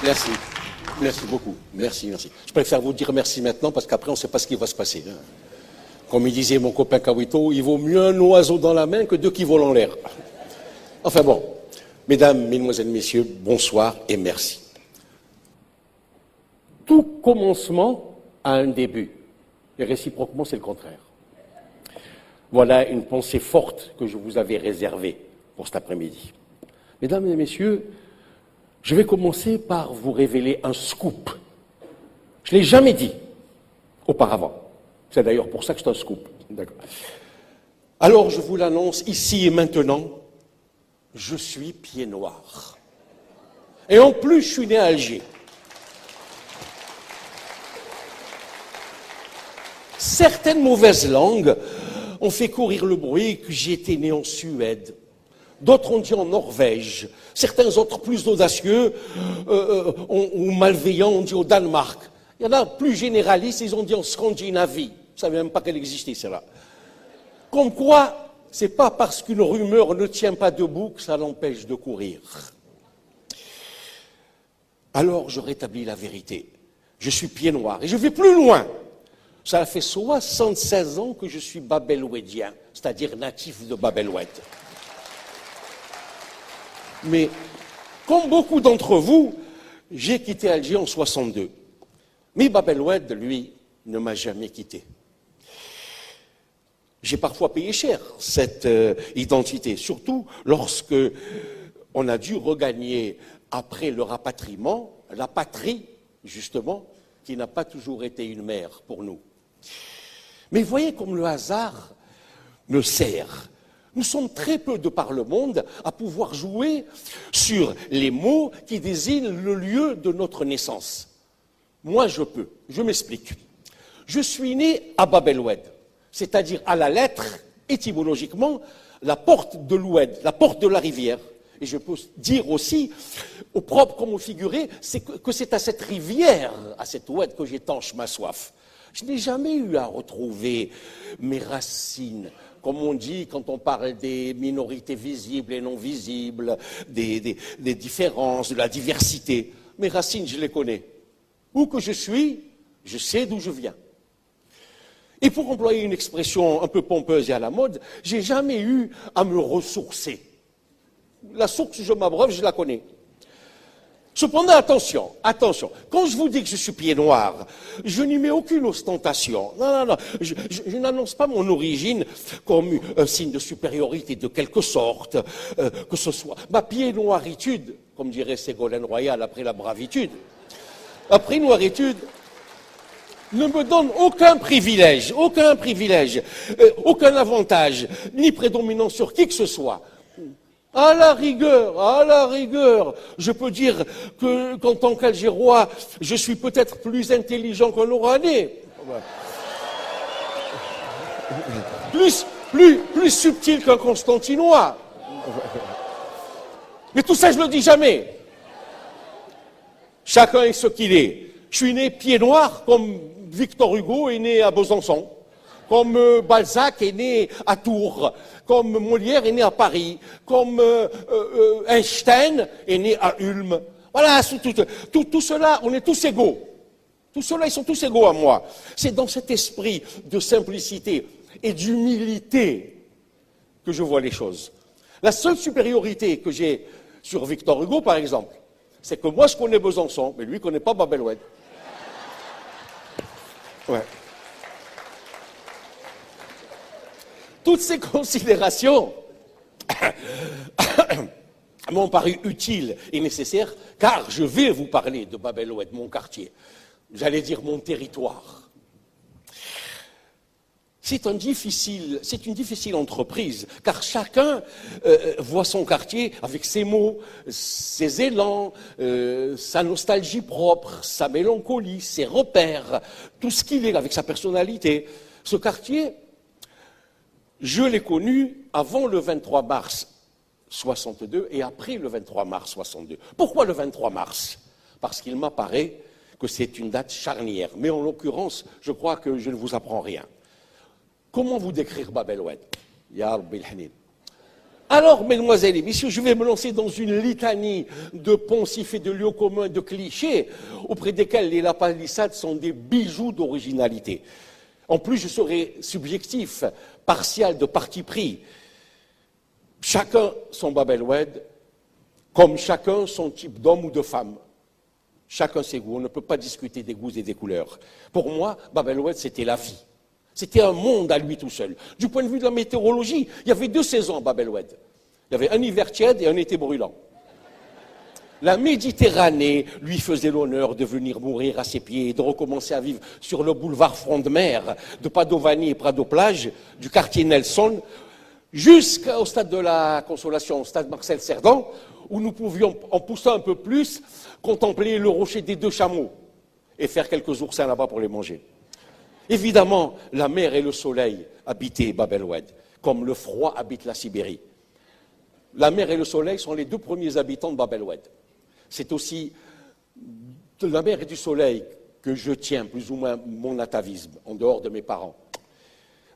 Merci. Merci beaucoup. Merci, merci. Je préfère vous dire merci maintenant parce qu'après, on ne sait pas ce qui va se passer. Hein. Comme il disait mon copain Kawito, il vaut mieux un oiseau dans la main que deux qui volent en l'air. Enfin bon, mesdames, mesdemoiselles, messieurs, bonsoir et merci. Tout commencement a un début. Et réciproquement, c'est le contraire. Voilà une pensée forte que je vous avais réservée pour cet après-midi. Mesdames et messieurs, je vais commencer par vous révéler un scoop. Je ne l'ai jamais dit auparavant. C'est d'ailleurs pour ça que c'est un scoop. D'accord. Alors, je vous l'annonce ici et maintenant, je suis pied noir. Et en plus, je suis né à Alger. Certaines mauvaises langues ont fait courir le bruit que j'étais né en Suède. D'autres ont dit en Norvège. Certains autres plus audacieux ou malveillants ont dit au Danemark. Il y en a plus généralistes, ils ont dit en Scandinavie. Je ne savais même pas qu'elle existait, celle-là. Comme quoi, ce n'est pas parce qu'une rumeur ne tient pas debout que ça l'empêche de courir. Alors, je rétablis la vérité. Je suis pied noir et je vais plus loin. Ça fait 76 ans que je suis babel-ouédien, c'est-à-dire natif de Bab-el-Oued. Mais, comme beaucoup d'entre vous, j'ai quitté Alger en 62. Mais Bab-el-Oued, lui, ne m'a jamais quitté. J'ai parfois payé cher cette identité, surtout lorsque on a dû regagner, après le rapatriement, la patrie, justement, qui n'a pas toujours été une mère pour nous. Mais voyez comme le hasard me sert. Nous sommes très peu de par le monde à pouvoir jouer sur les mots qui désignent le lieu de notre naissance. Moi, je peux. Je m'explique. Je suis né à Bab-el-Oued, c'est-à-dire à la lettre, étymologiquement, la porte de l'Oued, la porte de la rivière. Et je peux dire aussi, au propre comme au figuré, que c'est à cette rivière, à cette Oued, que j'étanche ma soif. Je n'ai jamais eu à retrouver mes racines, comme on dit quand on parle des minorités visibles et non visibles, des différences, de la diversité. Mes racines, je les connais. Où que je suis, je sais d'où je viens. Et pour employer une expression un peu pompeuse et à la mode, j'ai jamais eu à me ressourcer. La source, je m'abreuve, je la connais. Cependant, attention, quand je vous dis que je suis pied noir, je n'y mets aucune ostentation. Non, je n'annonce pas mon origine comme un signe de supériorité de quelque sorte, que ce soit ma pied noiritude, comme dirait Ségolène Royal après la bravitude. Après noiritude, ne me donne aucun privilège, aucun avantage, ni prédominance sur qui que ce soit. À la rigueur, je peux dire qu'en tant qu'Algérois, je suis peut-être plus intelligent qu'un Oranais. Plus subtil qu'un Constantinois. Mais tout ça, je ne le dis jamais. Chacun est ce qu'il est. Je suis né pied noir, comme Victor Hugo est né à Besançon, comme Balzac est né à Tours, comme Molière est né à Paris, comme Einstein est né à Ulm. Voilà, tout cela, on est tous égaux. Tout cela, ils sont tous égaux à moi. C'est dans cet esprit de simplicité et d'humilité que je vois les choses. La seule supériorité que j'ai sur Victor Hugo, par exemple, c'est que moi, je connais Besançon, mais lui, il ne connaît pas Bab-el-Oued. Ouais. Toutes ces considérations m'ont paru utiles et nécessaires, car je vais vous parler de Bab-el-Oued, mon quartier. J'allais dire mon territoire. C'est une difficile entreprise, car chacun voit son quartier avec ses mots, ses élans, sa nostalgie propre, sa mélancolie, ses repères, tout ce qu'il est avec sa personnalité. Ce quartier, je l'ai connu avant le 23 mars 62 et après le 23 mars 62. Pourquoi le 23 mars? Parce qu'il m'apparaît que c'est une date charnière. Mais en l'occurrence, je crois que je ne vous apprends rien. Comment vous décrire Bab-el-Oued? Ya Rabbi al-Hanin. Alors, mesdemoiselles et messieurs, je vais me lancer dans une litanie de poncifs et de lieux communs, de clichés, auprès desquels les lapalissades sont des bijoux d'originalité. En plus, je serai subjectif, partial, de parti pris. Chacun son Bab el-Oued, comme chacun son type d'homme ou de femme. Chacun ses goûts. On ne peut pas discuter des goûts et des couleurs. Pour moi, Bab el-Oued, c'était la vie. C'était un monde à lui tout seul. Du point de vue de la météorologie, il y avait 2 saisons à Bab el-Oued. Il y avait un hiver tiède et un été brûlant. La Méditerranée lui faisait l'honneur de venir mourir à ses pieds et de recommencer à vivre sur le boulevard Front de Mer, de Padovani et Prado-Plage, du quartier Nelson, jusqu'au stade de la Consolation, au stade Marcel Cerdan, où nous pouvions, en poussant un peu plus, contempler le rocher des 2 chameaux et faire quelques oursins là-bas pour les manger. Évidemment, la mer et le soleil habitaient Bab el-Oued, comme le froid habite la Sibérie. La mer et le soleil sont les 2 premiers habitants de Bab el-Oued. C'est aussi de la mer et du soleil que je tiens plus ou moins mon atavisme, en dehors de mes parents.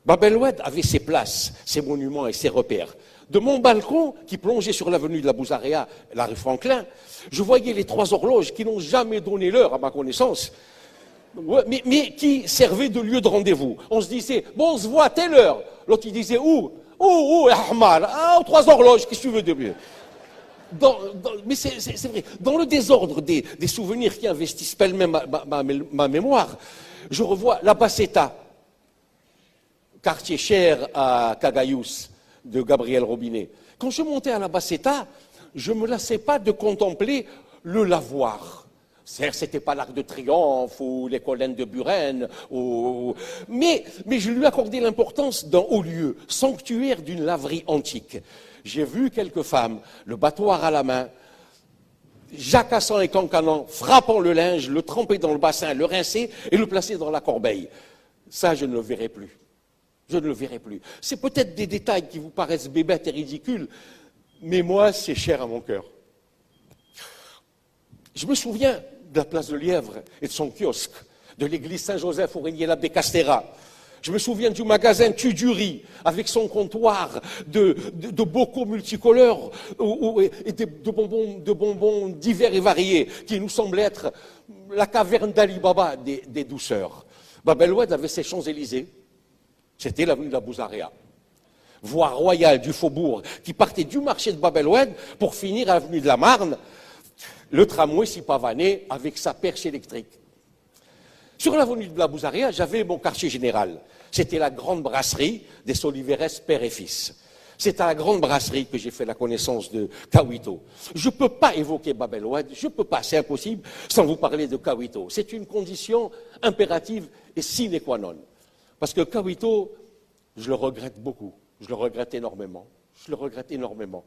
Bab el-Oued avait ses places, ses monuments et ses repères. De mon balcon, qui plongeait sur l'avenue de la Bouzaréa, la rue Franklin, je voyais les 3 horloges qui n'ont jamais donné l'heure, à ma connaissance, mais qui servaient de lieu de rendez-vous. On se disait, bon, on se voit à telle heure. L'autre, il disait, où, Ahmar, aux 3 horloges, qu'est-ce que tu veux de mieux? Mais c'est vrai, dans le désordre des souvenirs qui investissent pêle-mêle ma mémoire, je revois la Basseta, quartier cher à Cagayous, de Gabriel Robinet. Quand je montais à la Basseta, je ne me lassais pas de contempler le lavoir. Certes, ce n'était pas l'Arc de Triomphe ou les collines de Buren, mais je lui accordais l'importance d'un haut lieu, sanctuaire d'une laverie antique. J'ai vu quelques femmes, le battoir à la main, jacassant et cancanant, frappant le linge, le tremper dans le bassin, le rincer et le placer dans la corbeille. Ça, je ne le verrai plus. Je ne le verrai plus. C'est peut-être des détails qui vous paraissent bébêtes et ridicules, mais moi, c'est cher à mon cœur. Je me souviens de la place de Lièvre et de son kiosque, de l'église Saint-Joseph au Régnier-l'Abbé Castera. Je me souviens du magasin Tuduri, avec son comptoir de bocaux multicolores et de bonbons divers et variés, qui nous semblent être la caverne d'Ali Baba des douceurs. Bab el-Oued avait ses Champs-Élysées, c'était l'avenue de la Bouzaréa. Voie royale du faubourg, qui partait du marché de Bab el-Oued pour finir à l'avenue de la Marne, le tramway s'y pavanait avec sa perche électrique. Sur l'avenue de la Bouzaréa, j'avais mon quartier général. C'était la grande brasserie des Soliveres père et fils. C'est à la grande brasserie que j'ai fait la connaissance de Kawito. Je ne peux pas évoquer Bab el-Oued, je ne peux pas, c'est impossible, sans vous parler de Kawito. C'est une condition impérative et sine qua non. Parce que Kawito, je le regrette beaucoup, je le regrette énormément, je le regrette énormément.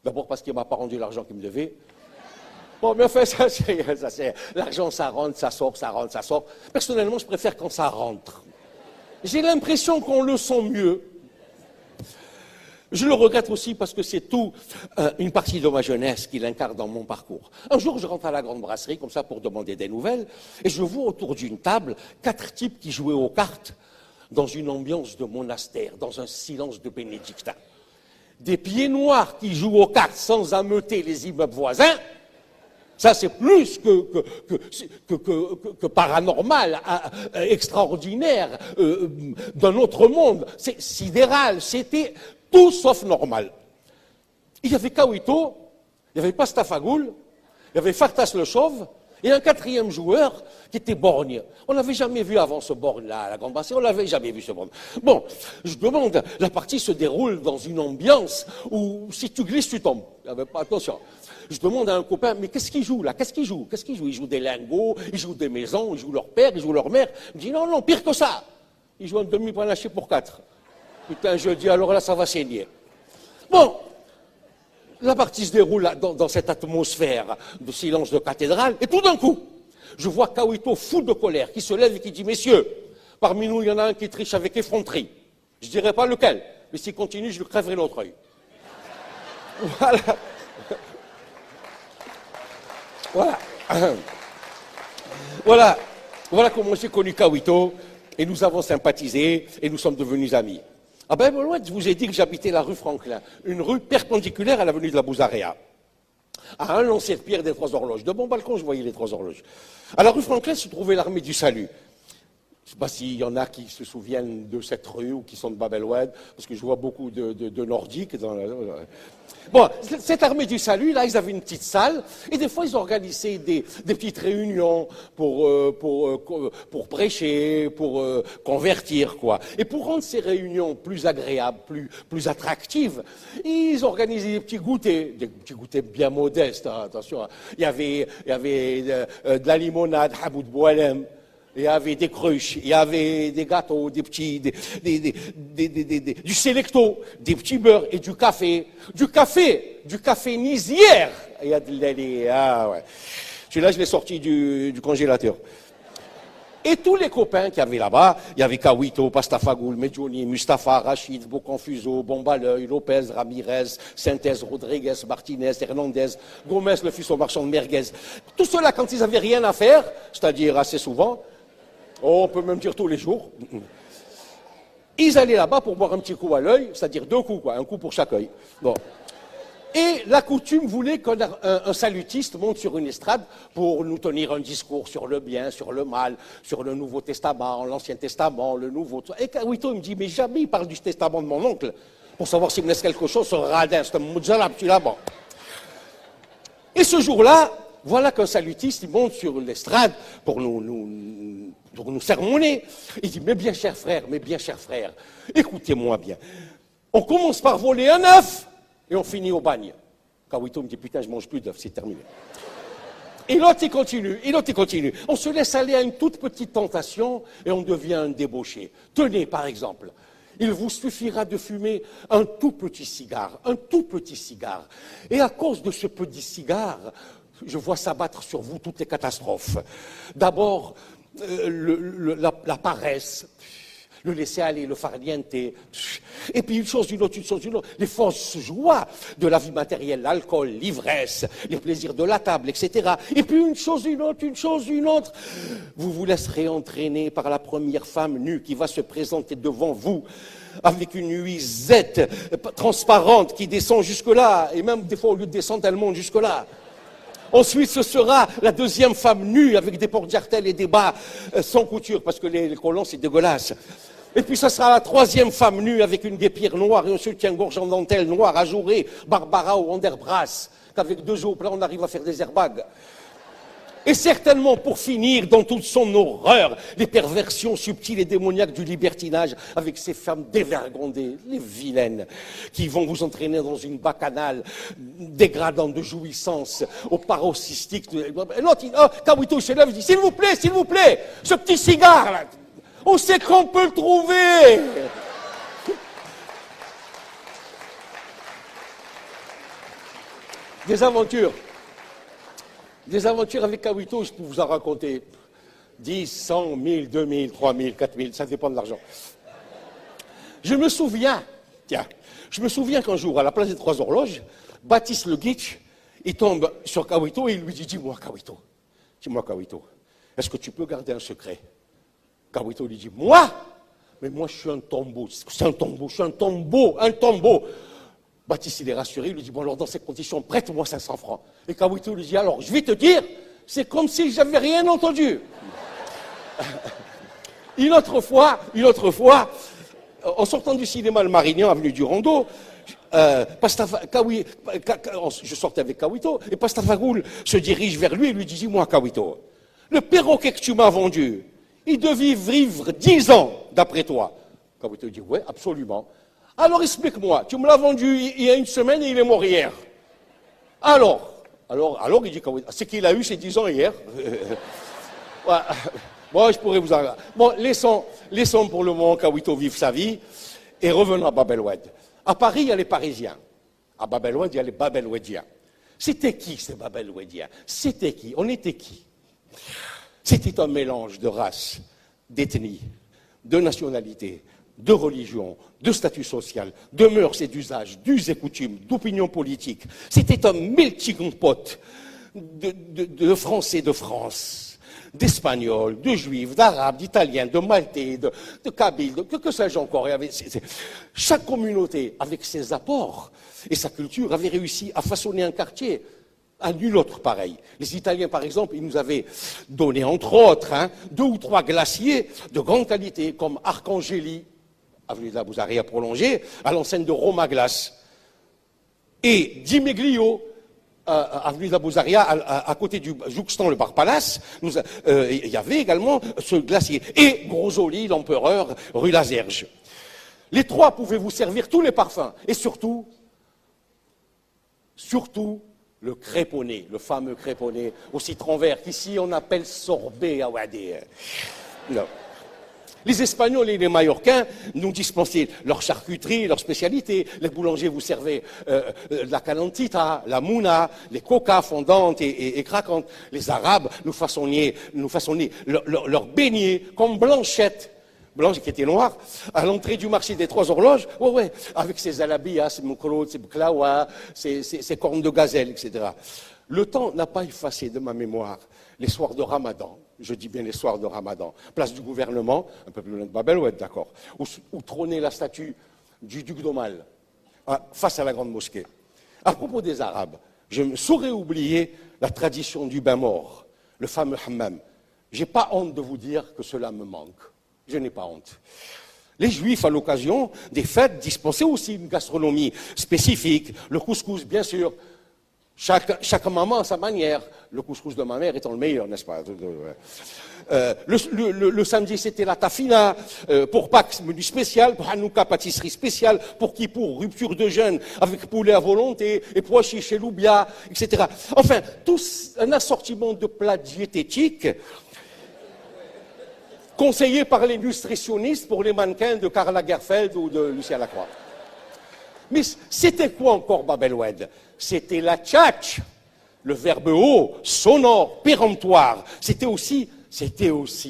D'abord parce qu'il ne m'a pas rendu l'argent qu'il me devait. Bon, mais enfin, ça c'est l'argent, ça rentre, ça sort, ça rentre, ça sort. Personnellement, je préfère quand ça rentre. J'ai l'impression qu'on le sent mieux. Je le regrette aussi parce que c'est tout une partie de ma jeunesse qu'il incarne dans mon parcours. Un jour, je rentre à la grande brasserie, comme ça, pour demander des nouvelles, et je vois autour d'une table 4 types qui jouaient aux cartes dans une ambiance de monastère, dans un silence de bénédictin. Des pieds noirs qui jouent aux cartes sans ameuter les immeubles voisins. Ça, c'est plus que paranormal, extraordinaire, d'un autre monde. C'est sidéral, c'était tout sauf normal. Il y avait Kawito, il y avait Pastafagoul, il y avait Fartas le Chauve, et un 4e joueur qui était Borgne. On n'avait jamais vu avant ce Borgne-là, à la Grande Brasserie, on n'avait jamais vu ce Borgne. Bon, je demande, la partie se déroule dans une ambiance où si tu glisses, tu tombes. Attention. Je demande à un copain, mais qu'est-ce qu'il joue là? Qu'est-ce qu'il joue? Ils jouent des lingots, ils jouent des maisons, ils jouent leur père, ils jouent leur mère. Il me dit non, pire que ça. Ils jouent un demi-panaché pour 4. Putain, je dis, alors là, ça va saigner. Bon, la partie se déroule dans cette atmosphère de silence de cathédrale, et tout d'un coup, je vois Kawito fou de colère, qui se lève et qui dit, messieurs, parmi nous, il y en a un qui triche avec effronterie. Je ne dirai pas lequel, mais s'il continue, je lui crèverai l'autre œil. Voilà. Voilà comment j'ai connu Kawito, et nous avons sympathisé, et nous sommes devenus amis. Ah ben, je vous ai dit que j'habitais la rue Franklin, une rue perpendiculaire à l'avenue de la Bouzarea, à un lancer de pierre des 3 horloges. De mon balcon, je voyais les 3 horloges. À la rue Franklin se trouvait l'armée du salut. Je ne sais pas s'il y en a qui se souviennent de cette rue ou qui sont de Bab el-Oued, parce que je vois beaucoup de Nordiques. Bon, cette armée du salut, là, ils avaient une petite salle, et des fois, ils organisaient des petites réunions pour prêcher, pour convertir, quoi. Et pour rendre ces réunions plus agréables, plus attractives, ils organisaient des petits goûters bien modestes, hein, attention. Hein. Il y avait de la limonade, Haboud Boualem. Il y avait des cruches, il y avait des gâteaux, du sélecto, des petits beurres et du café Nizière. Il y a de l'allée, ah ouais. Celui-là, je l'ai sorti du congélateur. Et tous les copains qu'il y avait là-bas, il y avait Kawito, Pastafagoul, Medjouni, Mustapha, Rachid, Boconfuso, Bombaleuil, Lopez, Ramirez, Sintès, Rodriguez, Martinez, Hernandez, Gomez, le fils au marchand de merguez. Tout cela, quand ils n'avaient rien à faire, c'est-à-dire assez souvent, on peut même dire tous les jours, ils allaient là-bas pour boire un petit coup à l'œil, c'est-à-dire 2 coups, quoi, un coup pour chaque œil. Bon. Et la coutume voulait qu'un salutiste monte sur une estrade pour nous tenir un discours sur le bien, sur le mal, sur le Nouveau Testament, l'Ancien Testament, le Nouveau... Et Kawito, il me dit, mais jamais il parle du testament de mon oncle, pour savoir s'il me laisse quelque chose, ce radin, c'est un moudjalab, tu là-bas. Et ce jour-là, voilà qu'un salutiste, il monte sur l'estrade pour nous sermonner. Il dit, mes bien chers frères, écoutez-moi bien. On commence par voler un œuf et on finit au bagne. Kawito me dit, putain, je mange plus d'œufs, c'est terminé. Et l'autre, il continue. On se laisse aller à une toute petite tentation et on devient un débauché. Tenez, par exemple, il vous suffira de fumer un tout petit cigare. Et à cause de ce petit cigare, je vois s'abattre sur vous toutes les catastrophes. D'abord, la paresse, le laisser aller, le farniente, et puis une chose, une autre, les fausses joies de la vie matérielle, l'alcool, l'ivresse, les plaisirs de la table, etc. Et puis une chose, une autre. Vous vous laisserez entraîner par la première femme nue qui va se présenter devant vous, avec une nuisette transparente qui descend jusque-là, et même des fois au lieu de descendre, elle monte jusque-là. Ensuite, ce sera la deuxième femme nue avec des porte-jartelles et des bas sans couture, parce que les collants, c'est dégueulasse. Et puis, ce sera la troisième femme nue avec une guêpière noire et un soutien-gorge en dentelle noire, ajourée, Barbara ou Anderbrass, qu'avec 2 jours plats, on arrive à faire des airbags. Et certainement, pour finir, dans toute son horreur, les perversions subtiles et démoniaques du libertinage avec ces femmes dévergondées, les vilaines, qui vont vous entraîner dans une bacchanale dégradante de jouissance au paroxystique. L'autre, Kawito se lève et dit, s'il vous plaît, ce petit cigare, là, on sait qu'on peut le trouver. Des aventures avec Kawito, je peux vous en raconter 10, 100, 1000, 2000, 3000, 4000, ça dépend de l'argent. Je me souviens qu'un jour, à la place des 3 horloges, Baptiste Le Guitch, il tombe sur Kawito et il lui dit, dis-moi Kawito, est-ce que tu peux garder un secret? Kawito lui dit, moi? Mais moi je suis un tombeau, un tombeau. Baptiste, il est rassuré, il lui dit, bon alors dans ces conditions, prête-moi 500 francs. Et Kawito lui dit, alors je vais te dire, c'est comme si j'avais rien entendu. Une autre fois, en sortant du cinéma Le Marignan, avenue du Rondeau, je sortais avec Kawito, et Pastafagoul se dirige vers lui et lui dit, dis-moi Kawito, le perroquet que tu m'as vendu, il devait vivre 10 ans, d'après toi. Kawito dit, ouais, absolument. Alors explique-moi, tu me l'as vendu il y a 1 semaine et il est mort hier. Alors, il dit, c'est qu'il a eu ses 10 ans hier. Ouais. Bon, je pourrais vous en... Bon, laissons pour le moment Kawito vivre sa vie et revenons à Bab el-Oued. À Paris, il y a les Parisiens. À Bab el-Oued, il y a les Bab el-Ouediens. C'était qui ces Bab el-Ouediens? C'était qui? On était qui? C'était un mélange de races, d'ethnies, de nationalités, de religion, de statut social, de mœurs et d'usages, d'us et coutumes, d'opinions politiques. C'était un melting pot de Français de France, d'Espagnols, de Juifs, d'Arabes, d'Italiens, de Maltais, de Kabyles, que sais-je encore. Chaque communauté, avec ses apports et sa culture, avait réussi à façonner un quartier à nul autre pareil. Les Italiens, par exemple, ils nous avaient donné, entre autres, 2 ou 3 glaciers de grande qualité, comme Arcangeli, avenue de la Bouzaria prolongée, à l'enseigne de Roma Glace, et Di Meglio, avenue de la Bouzaria, à côté du jouxtant le Bar Palace, il y avait également ce glacier. Et Grosoli, l'empereur, rue Lazerge. Les 3 pouvaient vous servir tous les parfums. Et surtout, le créponné, le fameux créponné au citron vert, qu'ici on appelle sorbet à Ouadé. Les Espagnols et les Mallorquins nous dispensaient leur charcuterie, leur spécialité. Les boulangers vous servaient la calentita, la mouna, les coca fondantes et craquantes. Les Arabes nous façonnaient leurs beignets comme Blanchette. Blanche qui était noire, à l'entrée du marché des 3 horloges, avec ses alabiyas, ses moukrot, ses bklawa, ses cornes de gazelle, etc. Le temps n'a pas effacé de ma mémoire les soirs de Ramadan, je dis bien les soirs de Ramadan, place du gouvernement, un peu plus loin de Bab el Oued, d'accord, où trônait la statue du duc d'Aumale, face à la grande mosquée. À propos des Arabes, je ne saurais oublier la tradition du bain mort, le fameux hammam. Je n'ai pas honte de vous dire que cela me manque. Je n'ai pas honte. Les Juifs, à l'occasion des fêtes, dispensaient aussi une gastronomie spécifique. Le couscous, bien sûr. Chaque maman à sa manière. Le couscous de ma mère étant le meilleur, n'est-ce pas? Le samedi, c'était la tafina. Pour Pâques, menu spécial. Pour Hanouka, pâtisserie spéciale. Pour Kippour, rupture de jeûne avec poulet à volonté et pois chiches et loubia, etc. Enfin, un assortiment de plats diététiques conseillé par les nutritionnistes pour les mannequins de Karl Lagerfeld ou de Lucien Lacroix. Mais c'était quoi encore Bab el Oued? C'était la tchatch, le verbe haut, sonore, péremptoire. C'était aussi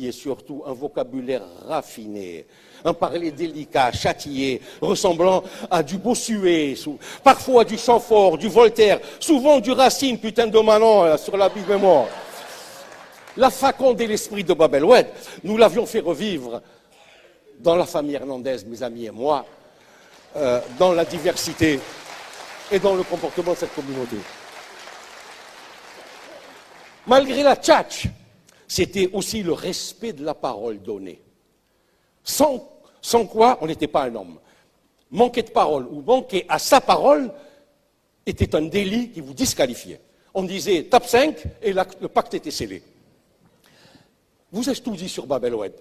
et surtout un vocabulaire raffiné, un parler délicat, châtié, ressemblant à du Bossuet, parfois du Chamfort, du Voltaire, souvent du Racine, putain de Manon, sur la Bible mémoire. La faconde et l'esprit de Bab el Oued, nous l'avions fait revivre dans la famille Hernandez, mes amis et moi, dans la diversité et dans le comportement de cette communauté. Malgré la tchatch, c'était aussi le respect de la parole donnée. Sans quoi, on n'était pas un homme. Manquer de parole ou manquer à sa parole était un délit qui vous disqualifiait. On disait tape 5 et le pacte était scellé. Vous ai-je tout dit sur Bab el Oued?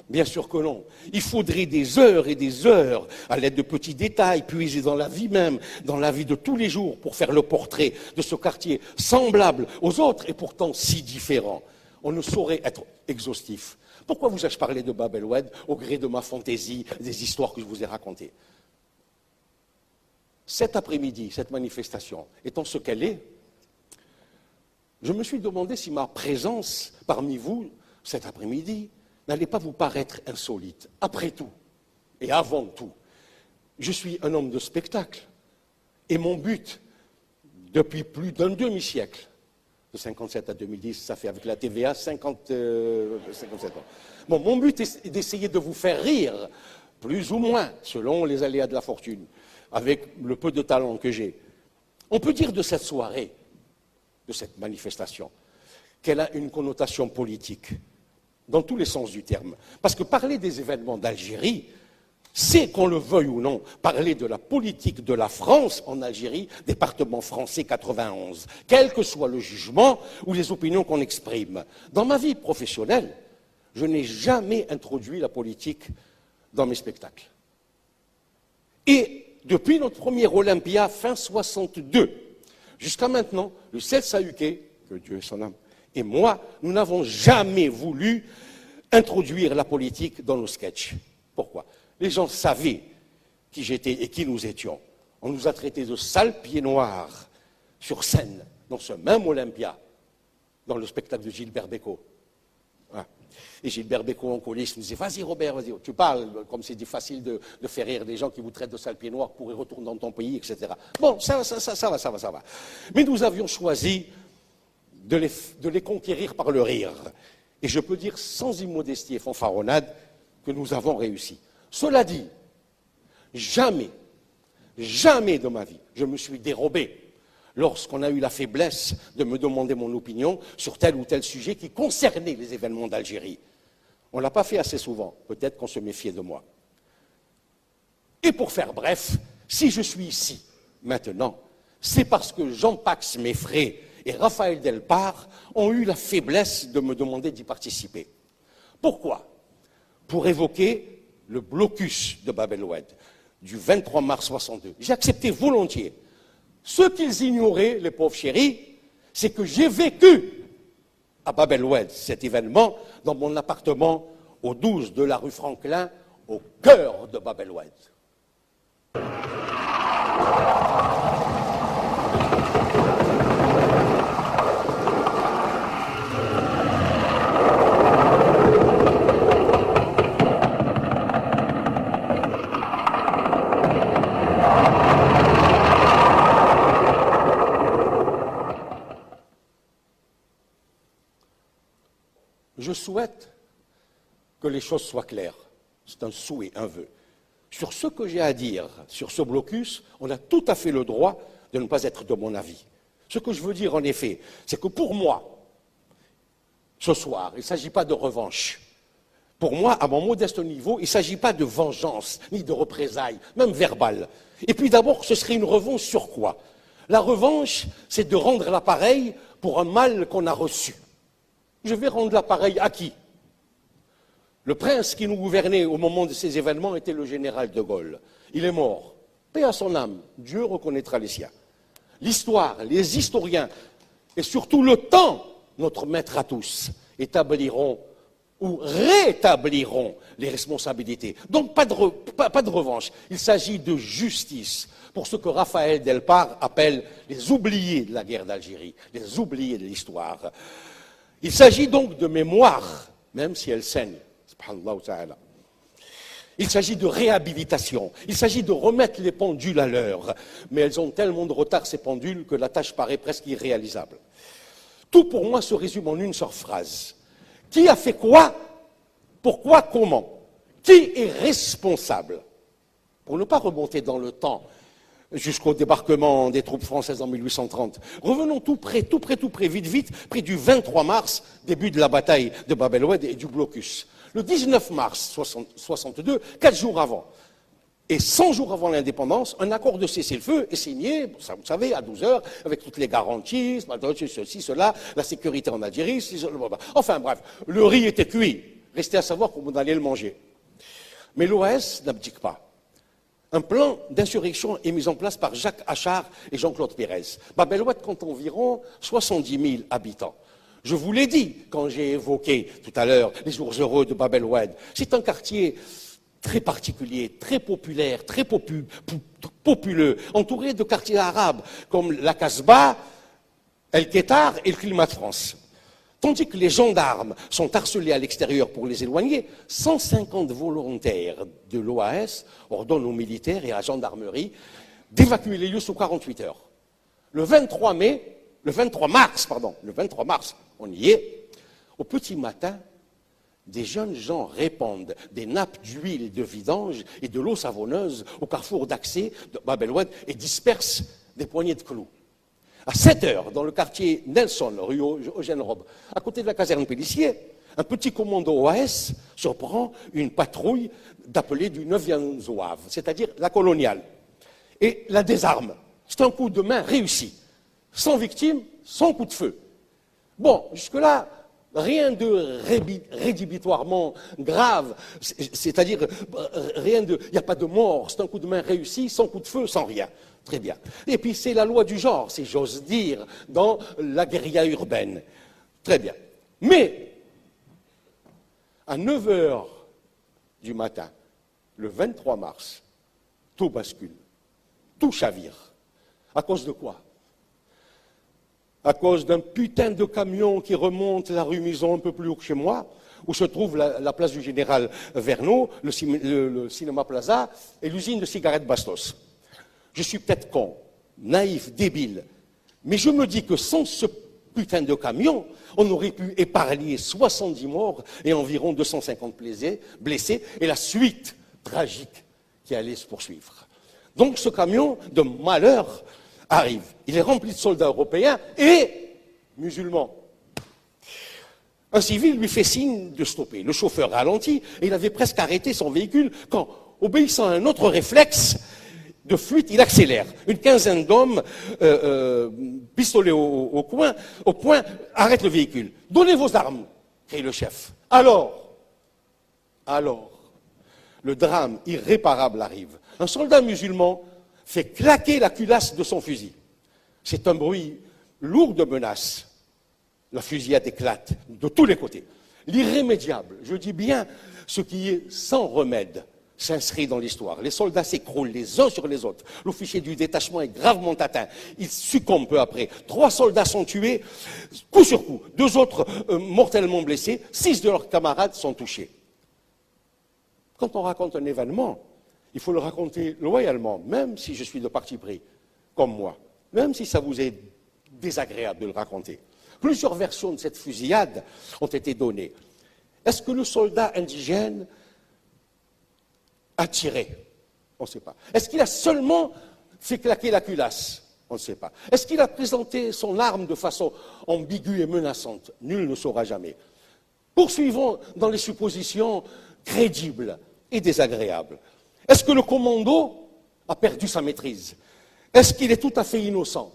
Bien sûr que non. Il faudrait des heures et des heures, à l'aide de petits détails, puisés dans la vie même, dans la vie de tous les jours, pour faire le portrait de ce quartier semblable aux autres et pourtant si différent. On ne saurait être exhaustif. Pourquoi vous ai-je parlé de Bab el Oued au gré de ma fantaisie, des histoires que je vous ai racontées? Cet après-midi, cette manifestation, étant ce qu'elle est, je me suis demandé si ma présence parmi vous, cet après-midi, n'allait pas vous paraître insolite. Après tout, et avant tout, je suis un homme de spectacle. Et mon but, depuis plus d'un demi-siècle, de 57 à 2010, ça fait avec la TVA 57 ans. Bon, mon but est d'essayer de vous faire rire, plus ou moins, selon les aléas de la fortune, avec le peu de talent que j'ai. On peut dire de cette soirée, de cette manifestation, qu'elle a une connotation politique, dans tous les sens du terme. Parce que parler des événements d'Algérie, c'est, qu'on le veuille ou non, parler de la politique de la France en Algérie, département français 91, quel que soit le jugement ou les opinions qu'on exprime. Dans ma vie professionnelle, je n'ai jamais introduit la politique dans mes spectacles. Et depuis notre premier Olympia, fin 62, jusqu'à maintenant, le Sel Sahuké, que Dieu ait son âme, et moi, nous n'avons jamais voulu introduire la politique dans nos sketchs. Pourquoi? Les gens savaient qui j'étais et qui nous étions. On nous a traités de sales pieds noirs sur scène, dans ce même Olympia, dans le spectacle de Gilbert Bécaud. Voilà. Et Gilbert Bécaud en coulisses nous disait « Vas-y Robert, vas-y, tu parles, comme c'est facile de faire rire des gens qui vous traitent de sales pieds noirs pour y retourner dans ton pays, etc. » Bon, ça va. Mais nous avions choisi de les conquérir par le rire. Et je peux dire sans immodestie et fanfaronnade que nous avons réussi. Cela dit, jamais de ma vie, je me suis dérobé lorsqu'on a eu la faiblesse de me demander mon opinion sur tel ou tel sujet qui concernait les événements d'Algérie. On ne l'a pas fait assez souvent, peut-être qu'on se méfiait de moi. Et pour faire bref, si je suis ici, maintenant, c'est parce que Jean-Pax Meffrey et Raphaël Delpar ont eu la faiblesse de me demander d'y participer. Pourquoi? Pour évoquer le blocus de Bab el-Oued du 23 mars 62. J'ai accepté volontiers. Ce qu'ils ignoraient, les pauvres chéris, c'est que j'ai vécu à Bab el-Oued cet événement dans mon appartement au 12 de la rue Franklin, au cœur de Bab el-Oued. Je souhaite que les choses soient claires. C'est un souhait, un vœu. Sur ce que j'ai à dire, sur ce blocus, on a tout à fait le droit de ne pas être de mon avis. Ce que je veux dire, en effet, c'est que pour moi, ce soir, il ne s'agit pas de revanche. Pour moi, à mon modeste niveau, il ne s'agit pas de vengeance, ni de représailles, même verbale. Et puis d'abord, ce serait une revanche sur quoi? La revanche, c'est de rendre l'appareil pour un mal qu'on a reçu. Je vais rendre l'appareil à qui? Le prince qui nous gouvernait au moment de ces événements était le général de Gaulle. Il est mort. Paix à son âme. Dieu reconnaîtra les siens. L'histoire, les historiens, et surtout le temps, notre maître à tous, établiront ou rétabliront les responsabilités. Donc pas de revanche. Il s'agit de justice pour ce que Raphaël Delpar appelle les oubliés de la guerre d'Algérie, les oubliés de l'histoire. Il s'agit donc de mémoire, même si elle saigne. Subhanallah ta'ala. Il s'agit de réhabilitation, il s'agit de remettre les pendules à l'heure. Mais elles ont tellement de retard, ces pendules, que la tâche paraît presque irréalisable. Tout pour moi se résume en une seule phrase. Qui a fait quoi? Pourquoi? Comment? Qui est responsable? Pour ne pas remonter dans le temps, jusqu'au débarquement des troupes françaises en 1830. Revenons tout près, vite, près du 23 mars, début de la bataille de Bab el-Oued et du blocus. Le 19 mars 62, 4 jours avant, et 100 jours avant l'indépendance, un accord de cessez-le-feu est signé, vous savez, à 12 heures, avec toutes les garanties, ceci, cela, la sécurité en Algérie, enfin bref, le riz était cuit. Restait à savoir comment on allait le manger. Mais l'OAS n'abdique pas. Un plan d'insurrection est mis en place par Jacques Achard et Jean-Claude Pérez. Bab el-Oued compte environ 70 000 habitants. Je vous l'ai dit quand j'ai évoqué tout à l'heure les jours heureux de Bab el-Oued. C'est un quartier très particulier, très populaire, très populeux, entouré de quartiers arabes comme la Casbah, El Quettar et le Climat de France. Tandis que les gendarmes sont harcelés à l'extérieur pour les éloigner, 150 volontaires de l'OAS ordonnent aux militaires et à la gendarmerie d'évacuer les lieux sous 48 heures. Le 23 mars, on y est, au petit matin, des jeunes gens répandent des nappes d'huile de vidange et de l'eau savonneuse au carrefour d'accès de Bab el-Oued et dispersent des poignées de clous. À 7 heures, dans le quartier Nelson, rue Eugène Robe, à côté de la caserne Pélissier, un petit commando OAS surprend une patrouille d'appeler du 9e zouave, c'est-à-dire la coloniale, et la désarme. C'est un coup de main réussi, sans victime, sans coup de feu. Bon, jusque-là, rien de rédhibitoirement grave, c'est-à-dire il n'y a pas de mort, c'est un coup de main réussi, sans coup de feu, sans rien. Très bien. Et puis c'est la loi du genre, si j'ose dire, dans la guérilla urbaine. Très bien. Mais, à 9 heures du matin, le 23 mars, tout bascule, tout chavire. À cause de quoi? À cause d'un putain de camion qui remonte la rue Mison un peu plus haut que chez moi, où se trouve la place du général Verneau, le cinéma Plaza et l'usine de cigarettes Bastos. Je suis peut-être con, naïf, débile, mais je me dis que sans ce putain de camion, on aurait pu épargner 70 morts et environ 250 blessés, et la suite tragique qui allait se poursuivre. Donc ce camion de malheur arrive. Il est rempli de soldats européens et musulmans. Un civil lui fait signe de stopper. Le chauffeur ralentit et il avait presque arrêté son véhicule quand, obéissant à un autre réflexe de fuite, il accélère. Une quinzaine d'hommes, pistolet au poing, arrêtent le véhicule. « Donnez vos armes !» crie le chef. Alors, le drame irréparable arrive. Un soldat musulman fait claquer la culasse de son fusil. C'est un bruit lourd de menaces. La fusillade éclate de tous les côtés. L'irrémédiable, je dis bien ce qui est sans remède, s'inscrit dans l'histoire. Les soldats s'écroulent les uns sur les autres. L'officier du détachement est gravement atteint. Il succombe peu après. 3 soldats sont tués, coup sur coup. 2 autres mortellement blessés. 6 de leurs camarades sont touchés. Quand on raconte un événement, il faut le raconter loyalement, même si je suis de parti pris, comme moi. Même si ça vous est désagréable de le raconter. Plusieurs versions de cette fusillade ont été données. Est-ce que le soldat indigène a tiré? On ne sait pas. Est-ce qu'il a seulement fait claquer la culasse? On ne sait pas. Est-ce qu'il a présenté son arme de façon ambiguë et menaçante? Nul ne saura jamais. Poursuivons dans les suppositions crédibles et désagréables. Est-ce que le commando a perdu sa maîtrise? Est-ce qu'il est tout à fait innocent?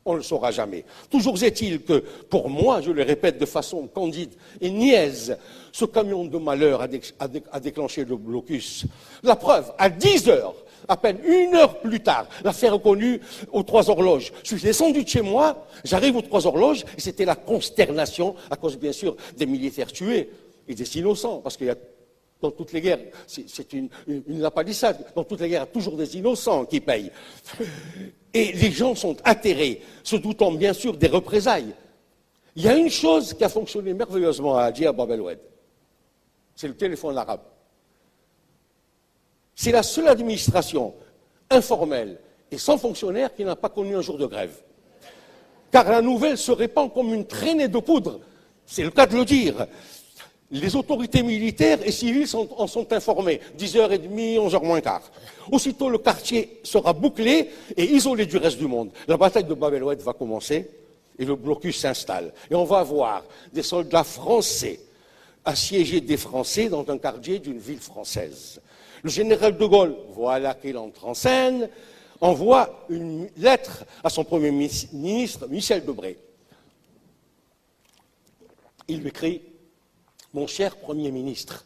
On ne le saura jamais. Toujours est-il que, pour moi, je le répète de façon candide et niaise, ce camion de malheur a déclenché le blocus. La preuve, à 10 heures, à peine 1 heure plus tard, l'affaire est connue aux 3 horloges. Je suis descendu de chez moi, j'arrive aux 3 horloges, et c'était la consternation, à cause bien sûr des militaires tués et des innocents, parce qu'il y a dans toutes les guerres, c'est une lapalissade, dans toutes les guerres, il y a toujours des innocents qui payent. Et les gens sont atterrés, se doutant bien sûr des représailles. Il y a une chose qui a fonctionné merveilleusement à Hadji à Bab el-Oued, c'est le téléphone arabe. C'est la seule administration informelle et sans fonctionnaire qui n'a pas connu un jour de grève. Car la nouvelle se répand comme une traînée de poudre, c'est le cas de le dire. Les autorités militaires et civiles en sont informées, 10h30, 11h moins quart. Aussitôt, le quartier sera bouclé et isolé du reste du monde. La bataille de Bab el-Oued va commencer et le blocus s'installe. Et on va voir des soldats français assiéger des Français dans un quartier d'une ville française. Le général de Gaulle, voilà qu'il entre en scène, envoie une lettre à son Premier ministre, Michel Debré. Il lui écrit: mon cher Premier ministre,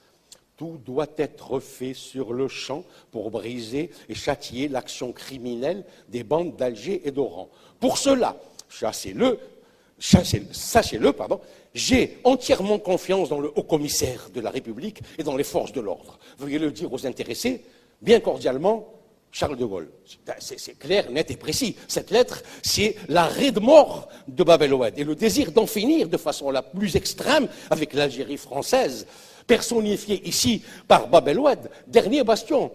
tout doit être fait sur le champ pour briser et châtier l'action criminelle des bandes d'Alger et d'Oran. Pour cela, sachez-le, j'ai entièrement confiance dans le haut-commissaire de la République et dans les forces de l'ordre. Veuillez le dire aux intéressés, bien cordialement, Charles de Gaulle. C'est clair, net et précis. Cette lettre, c'est l'arrêt de mort de Bab el-Oued et le désir d'en finir de façon la plus extrême avec l'Algérie française, personnifiée ici par Bab el-Oued, dernier bastion.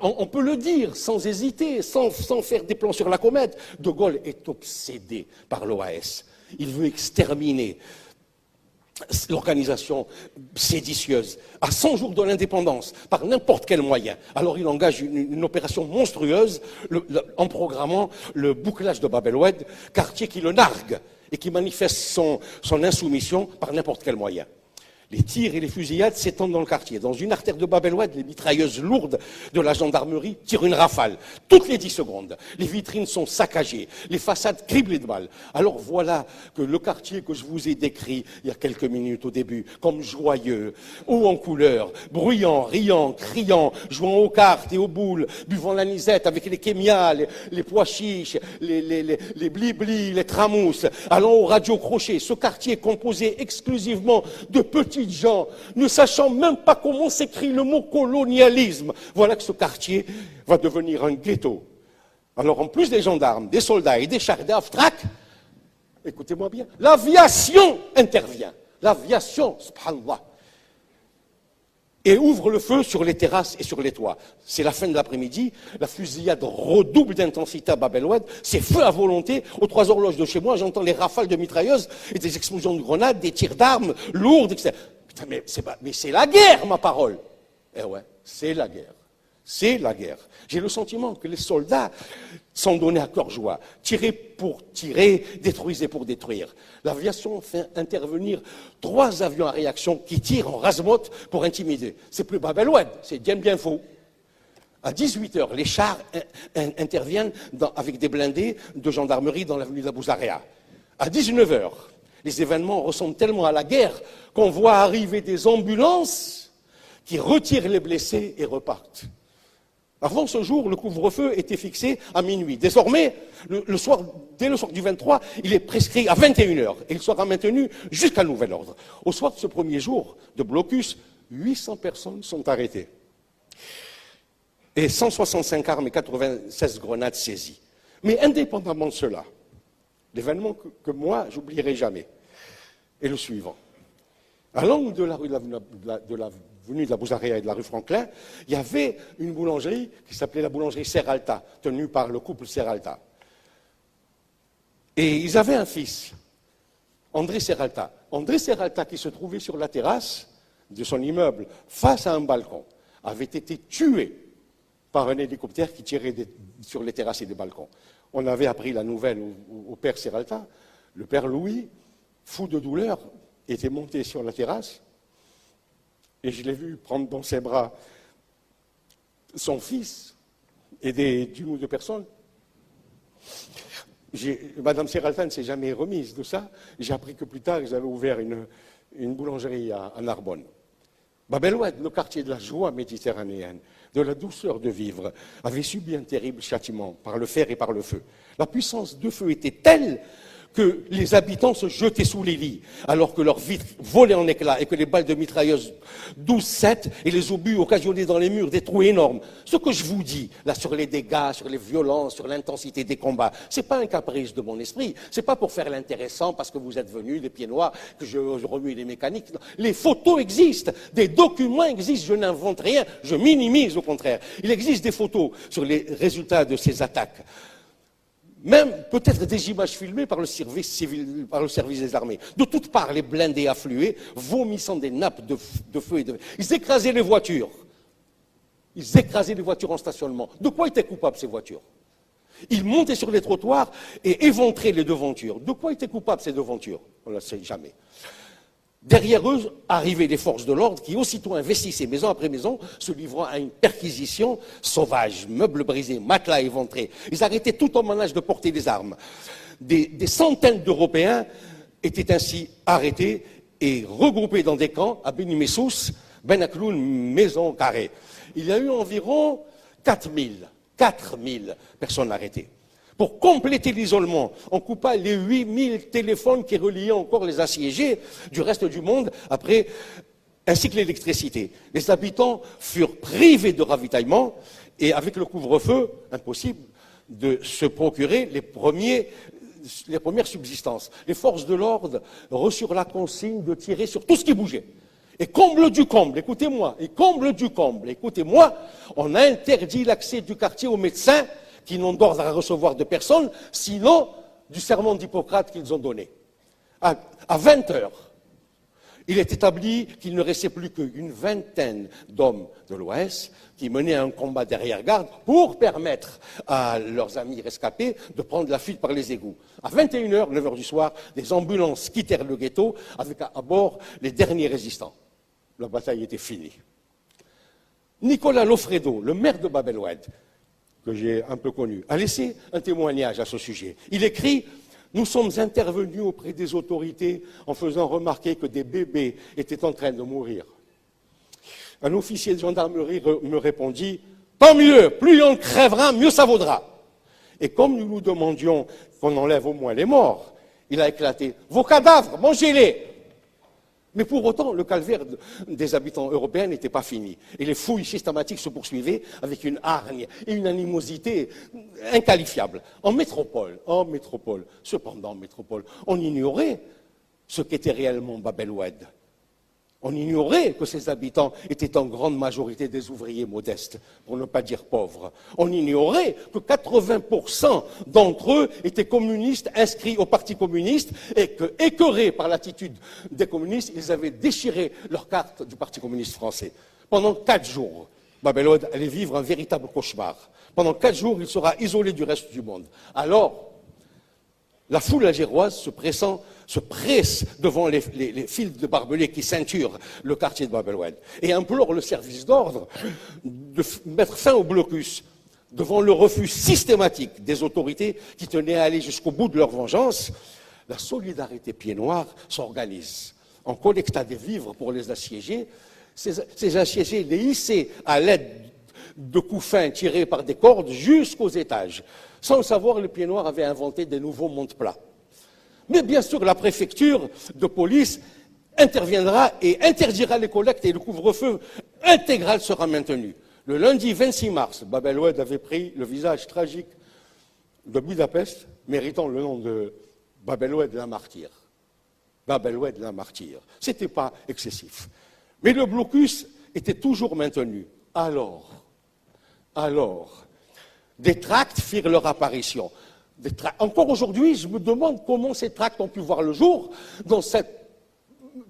On peut le dire sans hésiter, sans faire des plans sur la comète. De Gaulle est obsédé par l'OAS. Il veut exterminer l'organisation séditieuse, à 100 jours de l'indépendance, par n'importe quel moyen. Alors il engage une opération monstrueuse en programmant le bouclage de Bab el-Oued, quartier qui le nargue et qui manifeste son insoumission par n'importe quel moyen. Les tirs et les fusillades s'étendent dans le quartier. Dans une artère de Bab el-Oued, les mitrailleuses lourdes de la gendarmerie tirent une rafale. Toutes les 10 secondes, les vitrines sont saccagées, les façades criblées de balles. Alors voilà que le quartier que je vous ai décrit il y a quelques minutes au début, comme joyeux, haut en couleur, bruyant, riant, criant, jouant aux cartes et aux boules, buvant l'anisette avec les kémias, les pois chiches, les bliblis, les tramousses, allant au radio-crochet. Ce quartier est composé exclusivement de petits gens, ne sachant même pas comment s'écrit le mot colonialisme. Voilà que ce quartier va devenir un ghetto. Alors en plus des gendarmes, des soldats et des chars d'Aftrac, écoutez-moi bien, l'aviation intervient. L'aviation, subhanallah. et ouvre le feu sur les terrasses et sur les toits. C'est la fin de l'après-midi, la fusillade redouble d'intensité à Bab el-Oued, c'est feu à volonté. Aux 3 horloges de chez moi, j'entends les rafales de mitrailleuses et des explosions de grenades, des tirs d'armes lourdes, etc. Putain, mais c'est la guerre, ma parole. Eh ouais, c'est la guerre. C'est la guerre. J'ai le sentiment que les soldats sont donnés à cœur joie. Tirer pour tirer, détruisez pour détruire. L'aviation fait intervenir 3 avions à réaction qui tirent en rase-motte pour intimider. C'est plus Bab el-Oued, c'est bien faux. À 18h, les chars interviennent avec des blindés de gendarmerie dans l'avenue d'Abou Zaria. À 19h, les événements ressemblent tellement à la guerre qu'on voit arriver des ambulances qui retirent les blessés et repartent. Avant ce jour, le couvre-feu était fixé à minuit. Désormais, dès le soir du 23, il est prescrit à 21h et il sera maintenu jusqu'à nouvel ordre. Au soir de ce premier jour de blocus, 800 personnes sont arrêtées. Et 165 armes et 96 grenades saisies. Mais indépendamment de cela, l'événement que moi, j'oublierai jamais est le suivant. À l'angle de la rue de l'avenue d'Abou Zaria et de la rue Franklin, il y avait une boulangerie qui s'appelait la boulangerie Serralta, tenue par le couple Serralta. Et ils avaient un fils, André Serralta. André Serralta, qui se trouvait sur la terrasse de son immeuble, face à un balcon, avait été tué par un hélicoptère qui tirait sur les terrasses et des balcons. On avait appris la nouvelle au père Serralta. Le père Louis, fou de douleur, était monté sur la terrasse et je l'ai vu prendre dans ses bras son fils et d'une ou deux personnes. Madame Serralta ne s'est jamais remise de ça. J'ai appris que plus tard, ils avaient ouvert une boulangerie à Narbonne. Bab el-Oued, le quartier de la joie méditerranéenne, de la douceur de vivre, avait subi un terrible châtiment par le fer et par le feu. La puissance de feu était telle que les habitants se jetaient sous les lits, alors que leurs vitres volaient en éclats et que les balles de mitrailleuses 12-7 et les obus occasionnaient dans les murs des trous énormes. Ce que je vous dis, là, sur les dégâts, sur les violences, sur l'intensité des combats, c'est pas un caprice de mon esprit, c'est pas pour faire l'intéressant parce que vous êtes venus, les pieds noirs, que je remue les mécaniques. Non. Les photos existent, des documents existent, je n'invente rien, je minimise au contraire. Il existe des photos sur les résultats de ces attaques. Même peut-être des images filmées par le service civil, par le service des armées. De toutes parts, les blindés affluaient, vomissant des nappes de feu et de... Ils écrasaient les voitures. Ils écrasaient les voitures en stationnement. De quoi étaient coupables ces voitures? Ils montaient sur les trottoirs et éventraient les devantures. De quoi étaient coupables ces devantures? On ne le sait jamais. Derrière eux arrivaient les forces de l'ordre qui aussitôt investissaient maison après maison, se livrant à une perquisition sauvage, meubles brisés, matelas éventrés. Ils arrêtaient tout emmanage de porter des armes. Des centaines d'Européens étaient ainsi arrêtés et regroupés dans des camps à Beni Messous, Ben Akloun, Maison Carrée. Il y a eu environ 4000 personnes arrêtées. Pour compléter l'isolement, on coupa les 8000 téléphones qui reliaient encore les assiégés du reste du monde, ainsi que l'électricité. Les habitants furent privés de ravitaillement et avec le couvre-feu, impossible de se procurer les premières subsistances. Les forces de l'ordre reçurent la consigne de tirer sur tout ce qui bougeait. Et comble du comble, écoutez-moi, écoutez-moi, on a interdit l'accès du quartier aux médecins qui n'ont d'ordre à recevoir de personne, sinon du serment d'Hippocrate qu'ils ont donné. À 20h, il est établi qu'il ne restait plus qu'une vingtaine d'hommes de l'OS qui menaient un combat derrière-garde pour permettre à leurs amis rescapés de prendre la fuite par les égouts. À 21h, 9h du soir, des ambulances quittèrent le ghetto avec à bord les derniers résistants. La bataille était finie. Nicolas Lofredo, le maire de Bab el-Oued, que j'ai un peu connu, a laissé un témoignage à ce sujet. Il écrit « Nous sommes intervenus auprès des autorités en faisant remarquer que des bébés étaient en train de mourir. Un officier de gendarmerie me répondit « Tant mieux, plus on crèvera, mieux ça vaudra. » Et comme nous nous demandions qu'on enlève au moins les morts, il a éclaté « Vos cadavres, mangez-les !» Mais pour autant, le calvaire des habitants européens n'était pas fini. Et les fouilles systématiques se poursuivaient avec une hargne et une animosité inqualifiables. En métropole, cependant en métropole, on ignorait ce qu'était réellement Bab el-Oued. On ignorait que ces habitants étaient en grande majorité des ouvriers modestes, pour ne pas dire pauvres. On ignorait que 80% d'entre eux étaient communistes inscrits au Parti communiste et que, écœurés par l'attitude des communistes, ils avaient déchiré leur carte du Parti communiste français. Pendant 4 jours, Bab el-Oued allait vivre un véritable cauchemar. Pendant 4 jours, il sera isolé du reste du monde. Alors, la foule algéroise se presse devant les fils de barbelés qui ceinturent le quartier de Bab el-Oued et implore le service d'ordre de mettre fin au blocus devant le refus systématique des autorités qui tenaient à aller jusqu'au bout de leur vengeance. La solidarité pieds noirs s'organise en collectant des vivres pour les assiégés. Ces assiégés les hissaient à l'aide de coups fins tirés par des cordes jusqu'aux étages. Sans le savoir, les pieds noirs avaient inventé des nouveaux monte-plats. Mais bien sûr, la préfecture de police interviendra et interdira les collectes et le couvre-feu intégral sera maintenu. Le lundi 26 mars, Bab el-Oued avait pris le visage tragique de Budapest, méritant le nom de Bab el-Oued la martyre. Bab el-Oued la martyre. Ce n'était pas excessif. Mais le blocus était toujours maintenu. Alors, des tracts firent leur apparition. Encore aujourd'hui, je me demande comment ces tracts ont pu voir le jour dans cette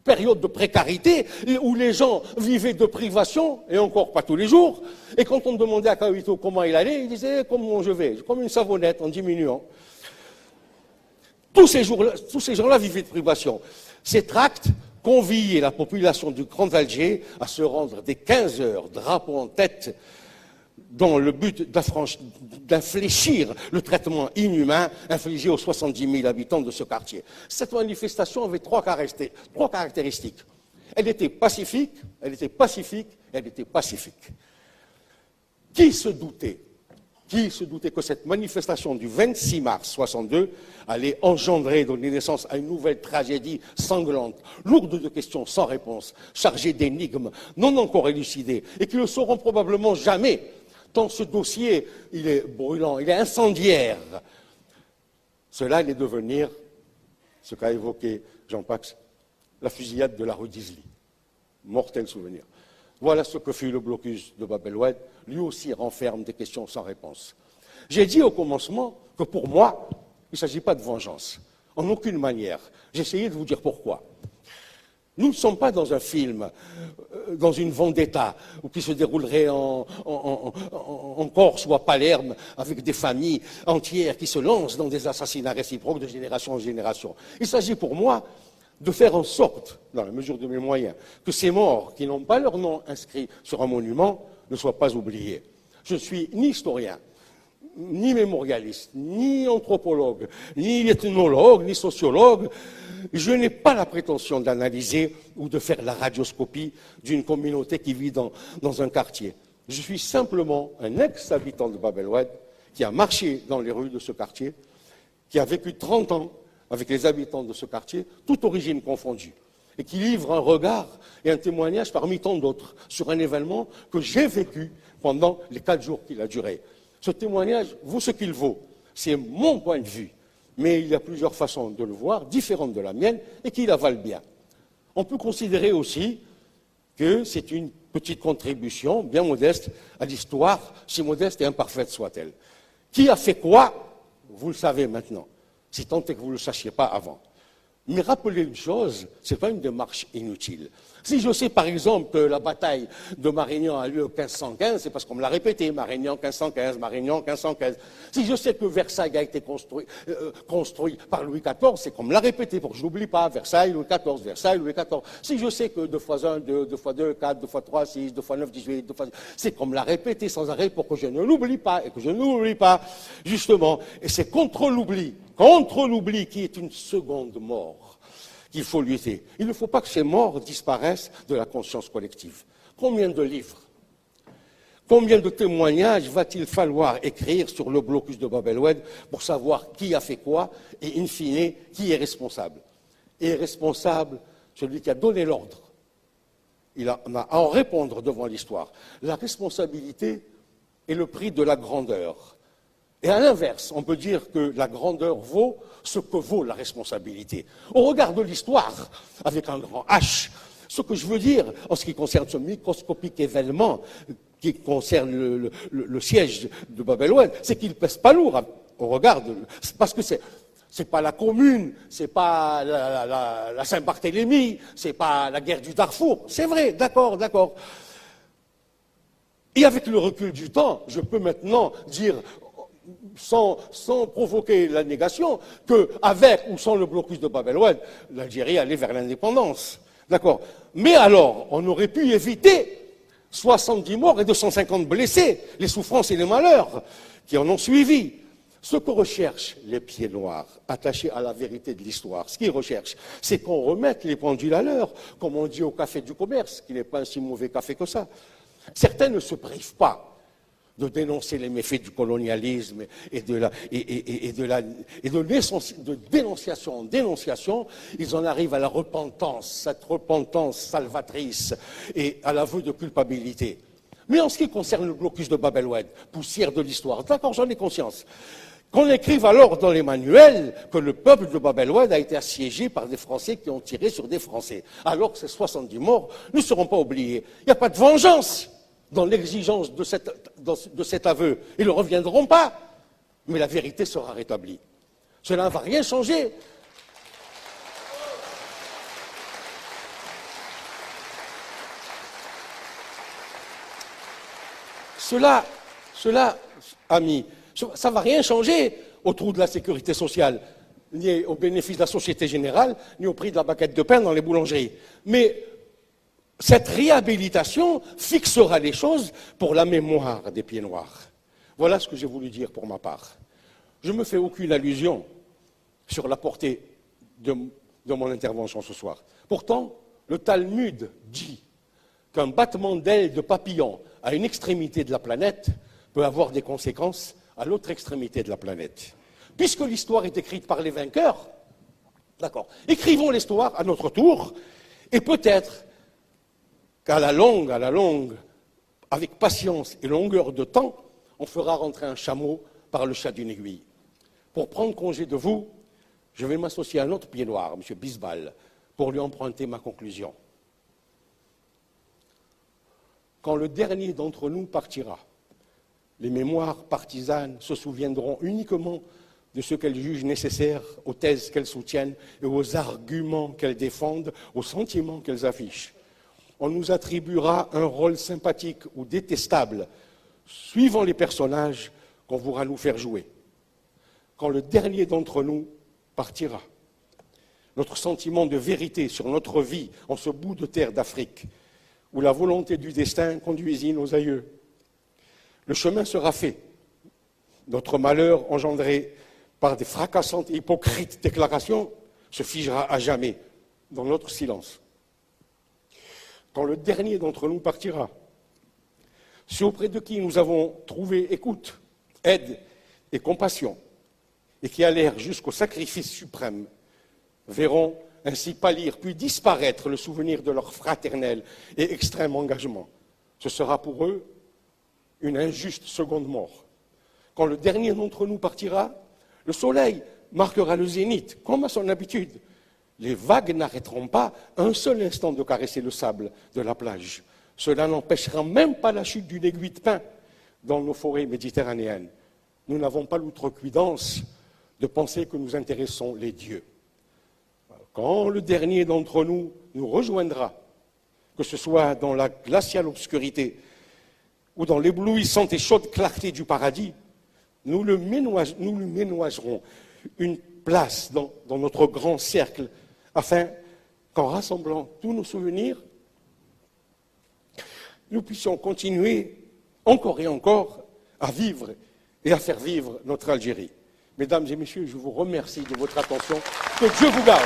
période de précarité où les gens vivaient de privation, et encore pas tous les jours. Et quand on demandait à Kawito comment il allait, il disait comment je vais, comme une savonnette en diminuant. Tous ces gens-là vivaient de privation. Ces tracts conviaient la population du Grand Alger à se rendre dès 15 heures, drapeau en tête, dans le but d'infléchir le traitement inhumain infligé aux 70 000 habitants de ce quartier. Cette manifestation avait trois caractéristiques. Elle était pacifique, elle était pacifique, elle était pacifique. Qui se doutait que cette manifestation du 26 mars 62 allait engendrer, donner naissance à une nouvelle tragédie sanglante, lourde de questions sans réponse, chargée d'énigmes non encore élucidées, et qui ne sauront probablement jamais, tant ce dossier, il est brûlant, il est incendiaire. Cela allait devenir, ce qu'a évoqué Jean Pax, la fusillade de la rue d'Isly. Mortel souvenir. Voilà ce que fut le blocus de Bab el-Oued, lui aussi renferme des questions sans réponse. J'ai dit au commencement que pour moi, il ne s'agit pas de vengeance, en aucune manière. J'ai essayé de vous dire pourquoi. Nous ne sommes pas dans un film, dans une vendetta, qui se déroulerait en Corse ou à Palerme, avec des familles entières qui se lancent dans des assassinats réciproques de génération en génération. Il s'agit pour moi de faire en sorte, dans la mesure de mes moyens, que ces morts qui n'ont pas leur nom inscrit sur un monument ne soient pas oubliés. Je ne suis ni historien, ni mémorialiste, ni anthropologue, ni ethnologue, ni sociologue. Je n'ai pas la prétention d'analyser ou de faire la radioscopie d'une communauté qui vit dans un quartier. Je suis simplement un ex-habitant de Bab el-Oued qui a marché dans les rues de ce quartier, qui a vécu 30 ans avec les habitants de ce quartier, toute origine confondue, et qui livre un regard et un témoignage parmi tant d'autres sur un événement que j'ai vécu pendant les 4 jours qu'il a duré. Ce témoignage vaut ce qu'il vaut. C'est mon point de vue. Mais il y a plusieurs façons de le voir, différentes de la mienne, et qui la valent bien. On peut considérer aussi que c'est une petite contribution, bien modeste, à l'histoire, si modeste et imparfaite soit-elle. Qui a fait quoi? Vous le savez maintenant, si tant est que vous ne le sachiez pas avant. Mais rappelez une chose, ce n'est pas une démarche inutile. Si je sais par exemple que la bataille de Marignan a lieu en 1515, c'est parce qu'on me l'a répété, Marignan 1515, Marignan 1515. Si je sais que Versailles a été construit par Louis XIV, c'est qu'on me l'a répété pour que je n'oublie pas, Versailles, Louis XIV, Versailles, Louis XIV. Si je sais que 2 fois 1, 2, 2 fois 2, 4, 2 fois 3, 6, 2 fois 9, 18, 2 fois... c'est qu'on me l'a répété sans arrêt pour que je ne l'oublie pas, et que je n'oublie pas, justement. Et c'est contre l'oubli qui est une seconde mort, qu'il faut lutter. Il ne faut pas que ces morts disparaissent de la conscience collective. Combien de livres, combien de témoignages va-t-il falloir écrire sur le blocus de Bab el-Oued pour savoir qui a fait quoi et, in fine, qui est responsable? Et responsable, celui qui a donné l'ordre. Il a à en répondre devant l'histoire. La responsabilité est le prix de la grandeur. Et à l'inverse, on peut dire que la grandeur vaut ce que vaut la responsabilité. Au regard de l'histoire, avec un grand H, Ce que je veux dire, en ce qui concerne ce microscopique événement qui concerne le siège de Bab el-Oued, c'est qu'il ne pèse pas lourd au regard de... Parce que c'est pas la Commune, c'est pas la Saint-Barthélemy, c'est pas la guerre du Darfour. C'est vrai, d'accord, d'accord. Et avec le recul du temps, je peux maintenant dire, sans provoquer la négation, qu'avec ou sans le blocus de Bab el-Oued, l'Algérie allait vers l'indépendance. D'accord. Mais alors, on aurait pu éviter 70 morts et 250 blessés, les souffrances et les malheurs qui en ont suivi. Ce que recherchent les pieds noirs, attachés à la vérité de l'histoire, ce qu'ils recherchent, c'est qu'on remette les pendules à l'heure, comme on dit au café du commerce, qui n'est pas un si mauvais café que ça. Certains ne se privent pas de dénoncer les méfaits du colonialisme et de dénonciation en dénonciation, ils en arrivent à la repentance, cette repentance salvatrice et à l'aveu de culpabilité. Mais en ce qui concerne le blocus de Bab el-Oued, poussière de l'histoire, d'accord, j'en ai conscience. Qu'on écrive alors dans les manuels que le peuple de Bab el-Oued a été assiégé par des Français qui ont tiré sur des Français, alors que ces 70 morts ne seront pas oubliés. Il n'y a pas de vengeance dans l'exigence de cet aveu. Ils ne reviendront pas, mais la vérité sera rétablie. Cela ne va rien changer. Cela, amis, ça ne va rien changer au trou de la sécurité sociale, ni au bénéfice de la Société Générale, ni au prix de la baguette de pain dans les boulangeries. Mais cette réhabilitation fixera les choses pour la mémoire des pieds noirs. Voilà ce que j'ai voulu dire pour ma part. Je ne me fais aucune allusion sur la portée de mon intervention ce soir. Pourtant, le Talmud dit qu'un battement d'ailes de papillon à une extrémité de la planète peut avoir des conséquences à l'autre extrémité de la planète. Puisque l'histoire est écrite par les vainqueurs, d'accord, écrivons l'histoire à notre tour, et peut-être qu'à la longue, avec patience et longueur de temps, on fera rentrer un chameau par le chat d'une aiguille. Pour prendre congé de vous, je vais m'associer à un autre pied noir, M. Bisbal, pour lui emprunter ma conclusion. Quand le dernier d'entre nous partira, les mémoires partisanes se souviendront uniquement de ce qu'elles jugent nécessaire aux thèses qu'elles soutiennent et aux arguments qu'elles défendent, aux sentiments qu'elles affichent. On nous attribuera un rôle sympathique ou détestable, suivant les personnages qu'on voudra nous faire jouer. Quand le dernier d'entre nous partira, notre sentiment de vérité sur notre vie en ce bout de terre d'Afrique, où la volonté du destin conduisit nos aïeux, le chemin sera fait. Notre malheur engendré par des fracassantes et hypocrites déclarations se figera à jamais dans notre silence. Quand le dernier d'entre nous partira, ceux auprès de qui nous avons trouvé écoute, aide et compassion, et qui allèrent jusqu'au sacrifice suprême, verront ainsi pâlir puis disparaître le souvenir de leur fraternel et extrême engagement. Ce sera pour eux une injuste seconde mort. Quand le dernier d'entre nous partira, le soleil marquera le zénith, comme à son habitude. Les vagues n'arrêteront pas un seul instant de caresser le sable de la plage. Cela n'empêchera même pas la chute d'une aiguille de pin dans nos forêts méditerranéennes. Nous n'avons pas l'outrecuidance de penser que nous intéressons les dieux. Quand le dernier d'entre nous nous rejoindra, que ce soit dans la glaciale obscurité ou dans l'éblouissante et chaude clarté du paradis, nous lui ménagerons une place dans notre grand cercle, afin qu'en rassemblant tous nos souvenirs, nous puissions continuer encore et encore à vivre et à faire vivre notre Algérie. Mesdames et messieurs, je vous remercie de votre attention. Que Dieu vous garde.